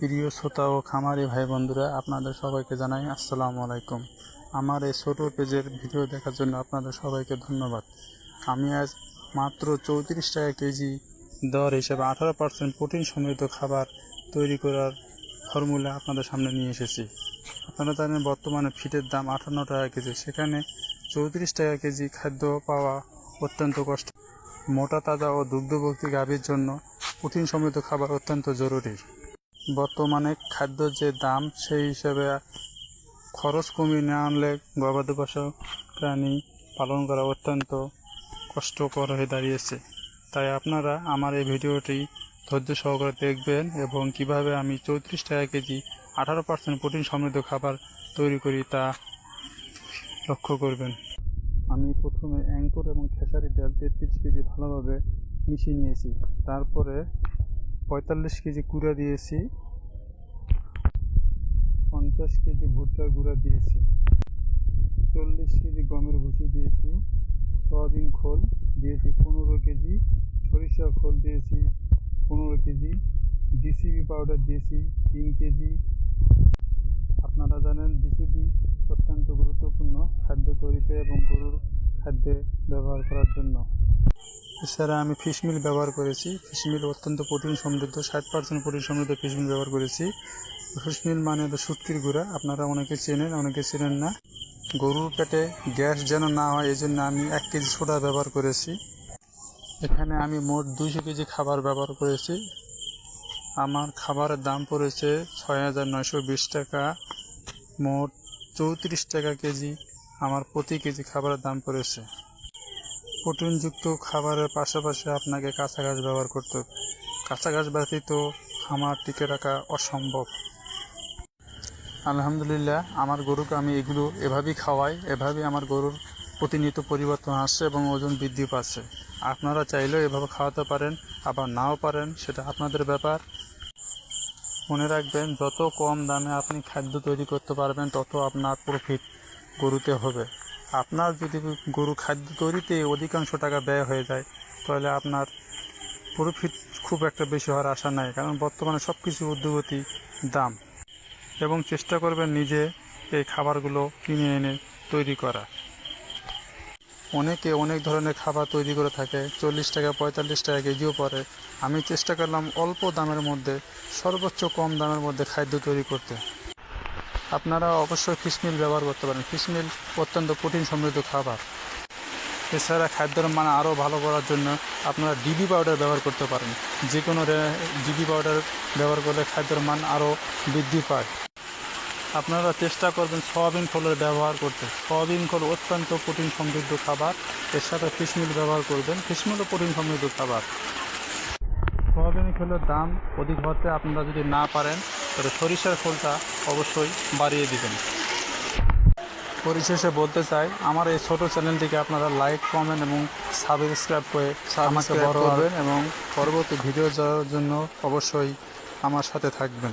প্রিয় শ্রোতা ও খামারি ভাই বন্ধুরা, আপনাদের সবাইকে জানাই আসসালামু আলাইকুম। আমার এই ছোট পেজের ভিডিও দেখার জন্য আপনাদের সবাইকে ধন্যবাদ। আমি আজ মাত্র 34 টাকা কেজি দর হিসেবে 18% প্রোটিন সমৃদ্ধ খাবার তৈরি করার ফর্মুলা আপনাদের সামনে নিয়ে এসেছি। আপনারা জানেন বর্তমানে ফিটের দাম 58 টাকা কেজি, সেখানে 34 টাকা কেজি খাদ্য পাওয়া অত্যন্ত কষ্ট। মোটা তাজা ও দুগ্ধভোগী গাভীর জন্য প্রোটিন সমৃদ্ধ খাবার অত্যন্ত জরুরি। বর্তমানে খাদ্য যে দাম, সেই হিসাবে খরচ কমিয়ে না আনলে গবাদি পশু প্রাণী পালন করা অত্যন্ত কষ্টকর হয়ে দাঁড়িয়েছে। তাই আপনারা আমার এই ভিডিওটি ধৈর্য সহকারে দেখবেন এবং কিভাবে আমি 34 টাকা কেজি 18% প্রোটিন সমৃদ্ধ খাবার তৈরি করি তা লক্ষ্য করবেন। আমি প্রথমে অ্যাঙ্কর এবং খেসারি ডাল 33 কেজি ভালোভাবে মিশিয়ে নিয়েছি। তারপরে 45 কেজি কুড়া দিয়েছি, 50 কেজি ভুট্টার গুঁড়া দিয়েছি, 40 কেজি গমের ভুসি দিয়েছি, সয়াবিন খোল দিয়েছি 15 কেজি, সরিষার খোল দিয়েছি 15 কেজি, ডিসিবি পাউডার দিয়েছি 3 কেজি। আপনারা জানেন ডিসিবি অত্যন্ত গুরুত্বপূর্ণ খাদ্য তৈরিতে এবং গরুর খাদ্যে ব্যবহার করার জন্য। এছাড়া আমি ফিশ মিল ব্যবহার করেছি। ফিশ মিল অত্যন্ত প্রোটিন সমৃদ্ধ, 60% প্রোটিন সমৃদ্ধ ফিশ মিল ব্যবহার করেছি। ফিশ মিল মানে হলো শুটকির গুঁড়া, আপনারা অনেকে চেনেন, অনেকে চেনেন না। গরুর পেটে গ্যাস যেন না হয় এই জন্য আমি 1 কেজি সোডা ব্যবহার করেছি। এখানে আমি মোট 200 কেজি খাবার ব্যবহার করেছি। আমার খাবারের দাম পড়েছে 6,920 টাকা। মোট 34 টাকা কেজি আমার প্রতি কেজি খাবারের দাম পড়েছে। প্রোটিনযুক্ত খাবারের পাশাপাশি আপনাকে কাঁচা ঘাস ব্যবহার করতে হবে। কাঁচা ঘাস ব্যতীত খামার টিকে রাখা অসম্ভব। আলহামদুলিল্লাহ, আমার গরুকে আমি এগুলো এভাবেই খাওয়াই। এভাবেই আমার গরুর প্রতিনিয়ত পরিবর্তন আসছে এবং ওজন বৃদ্ধি পাচ্ছে। আপনারা চাইলেও এভাবে খাওয়াতে পারেন, আবার নাও পারেন, সেটা আপনাদের ব্যাপার। মনে রাখবেন, যত কম দামে আপনি খাদ্য তৈরি করতে পারবেন তত আপনার প্রফিট গরুতে হবে। আপনার যদি গরু খাদ্য তৈরিতে অধিকাংশ টাকা ব্যয় হয়ে যায়, তাহলে আপনার প্রফিট খুব একটা বেশি হওয়ার আশা নাই, কারণ বর্তমানে সব কিছু ঊর্ধ্বগতি দাম। এবং চেষ্টা করবেন নিজে এই খাবারগুলো কিনে এনে তৈরি করা। অনেকে অনেক ধরনের খাবার তৈরি করে থাকে, 40 টাকা 45 টাকা কেজিও পড়ে। আমি চেষ্টা করলাম অল্প দামের মধ্যে, সর্বোচ্চ কম দামের মধ্যে খাদ্য তৈরি করতে। আপনারা অবশ্যই ফিশ মিল ব্যবহার করতে পারেন। ফিশ মিল অত্যন্ত প্রোটিন সমৃদ্ধ খাবার। এছাড়া খাদ্যের মান আরও ভালো করার জন্য আপনারা ডিবি পাউডার ব্যবহার করতে পারেন। যে কোনো ডিবি পাউডার ব্যবহার করলে খাদ্যের মান আরও বৃদ্ধি পায়। আপনারা চেষ্টা করবেন সয়াবিন খোলের ব্যবহার করতে। সয়াবিন খোল অত্যন্ত প্রোটিন সমৃদ্ধ খাবার। এর সাথে ফিশ মিল ব্যবহার করবেন। ফিশ মিলও প্রোটিন সমৃদ্ধ খাবার। সয়াবিন খোলের দাম অধিক হতে আপনারা যদি না পারেন, তাহলে সরিষার খোলটা অবশ্যই বাড়িয়ে দিবেন। পরিশেষে বলতে চাই, আমার এই ছোট চ্যানেলটিকে আপনারা লাইক, কমেন্ট এবং সাবস্ক্রাইব করে আমাকে বড় করবেন এবং পরবর্তী ভিডিও যাওয়ার জন্য অবশ্যই আমার সাথে থাকবেন।